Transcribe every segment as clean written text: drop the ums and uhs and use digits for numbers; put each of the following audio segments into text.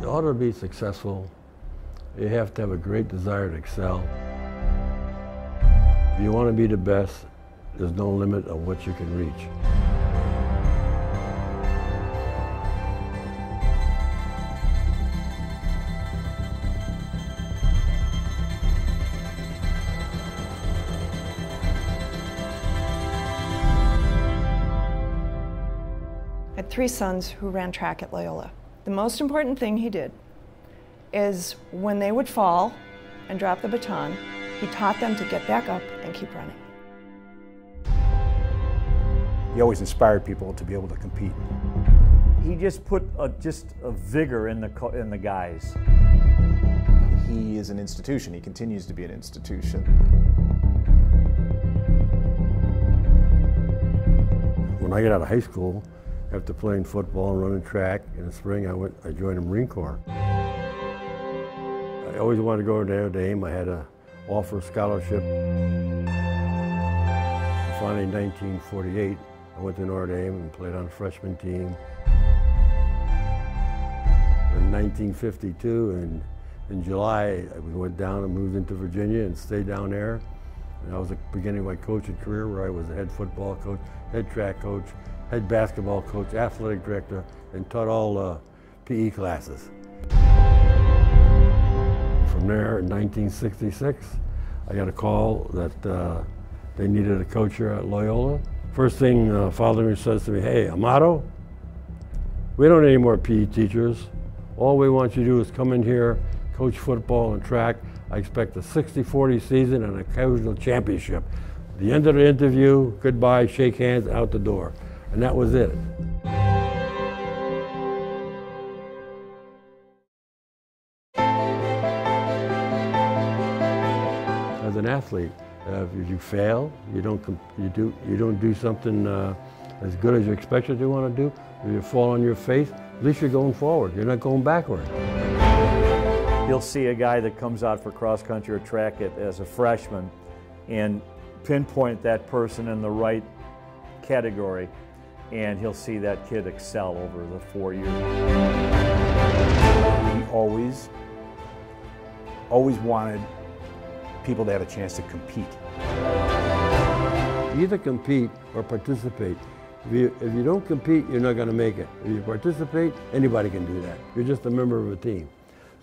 order to be successful, you have to have a great desire to excel. If you want to be the best, there's no limit of what you can reach. I had 3 sons who ran track at Loyola. The most important thing he did is when they would fall and drop the baton, he taught them to get back up and keep running. He always inspired people to be able to compete. He just put a vigor in the guys. He is an institution. He continues to be an institution. When I got out of high school, after playing football and running track, in the spring I joined the Marine Corps. I always wanted to go to Notre Dame. I had an offer scholarship. Finally, in 1948, I went to Notre Dame and played on the freshman team. In 1952, in July, we went down and moved into Virginia and stayed down there. And that was the beginning of my coaching career, where I was a head football coach, head track coach, head basketball coach, athletic director, and taught all PE classes. From there, in 1966, I got a call that they needed a coach here at Loyola. First thing, Father says to me, "Hey, Amato, we don't need any more PE teachers. All we want you to do is come in here, coach football and track. I expect a 60-40 season and a occasional championship. At the end of the interview, goodbye, shake hands, out the door." And that was it. As an athlete, if you fail, you don't do something as good as you expected you want to do. If you fall on your face, at least you're going forward. You're not going backward. You'll see a guy that comes out for cross country or track as a freshman and pinpoint that person in the right category, and he'll see that kid excel over the 4 years. He always wanted people to have a chance to compete. Either compete or participate. If you don't compete, you're not going to make it. If you participate, anybody can do that. You're just a member of a team.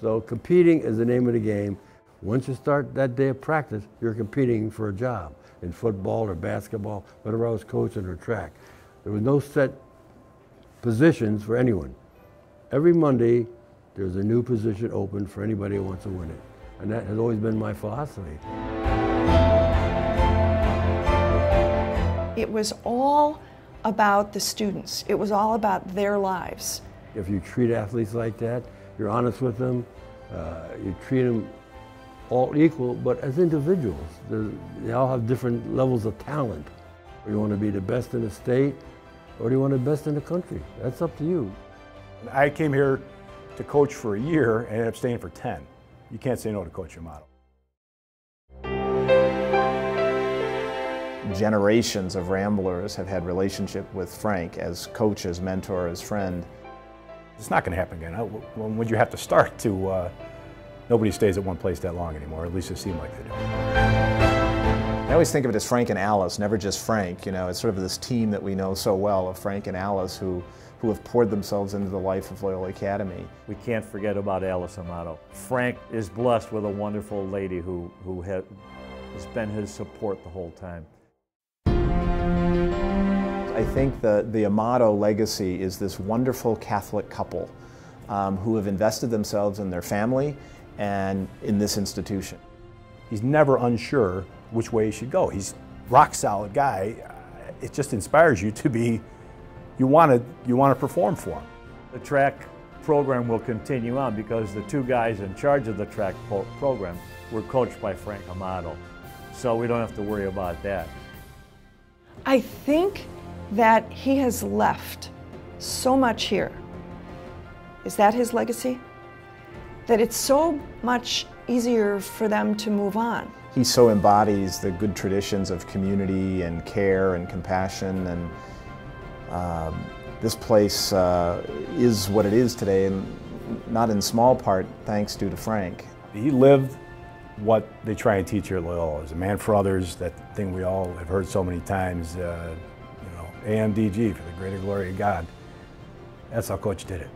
So competing is the name of the game. Once you start that day of practice, you're competing for a job in football or basketball, whatever I was coaching or track. There was no set positions for anyone. Every Monday, there's a new position open for anybody who wants to win it. And that has always been my philosophy. It was all about the students. It was all about their lives. If you treat athletes like that, you're honest with them, you treat them all equal, but as individuals. They all have different levels of talent. You want to be the best in the state, or do you want the best in the country? That's up to you. I came here to coach for a year and ended up staying for 10. You can't say no to Coach Amato. Generations of Ramblers have had relationship with Frank as coach, as mentor, as friend. It's not going to happen again. When would you have to start to, nobody stays at one place that long anymore, at least it seemed like they do. I always think of it as Frank and Alice, never just Frank. You know, it's sort of this team that we know so well of Frank and Alice who have poured themselves into the life of Loyola Academy. We can't forget about Alice Amato. Frank is blessed with a wonderful lady who has been his support the whole time. I think the Amato legacy is this wonderful Catholic couple who have invested themselves in their family and in this institution. He's never unsure which way he should go. He's a rock solid guy. It just inspires you to be, you want to perform for him. The track program will continue on because the 2 guys in charge of the track program were coached by Frank Amato. So we don't have to worry about that. I think that he has left so much here. Is that his legacy? That it's so much easier for them to move on. He so embodies the good traditions of community and care and compassion, and this place is what it is today, and not in small part thanks due to Frank. He lived what they try and teach here at Loyola. He's a man for others, that thing we all have heard so many times, AMDG, for the greater glory of God. That's how Coach did it.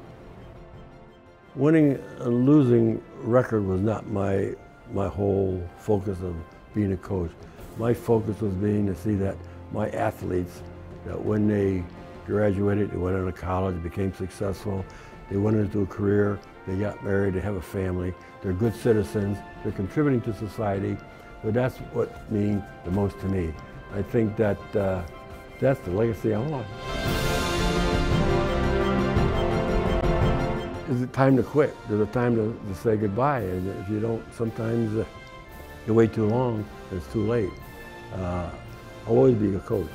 Winning and losing record was not my whole focus of being a coach. My focus was being to see that my athletes, that when they graduated, they went into college, became successful, they went into a career, they got married, they have a family, they're good citizens, they're contributing to society. But that's what means the most to me. I think that that's the legacy I want. Is it time to quit? There's a time to say goodbye. And if you don't, sometimes you wait too long, it's too late. I'll always be a coach.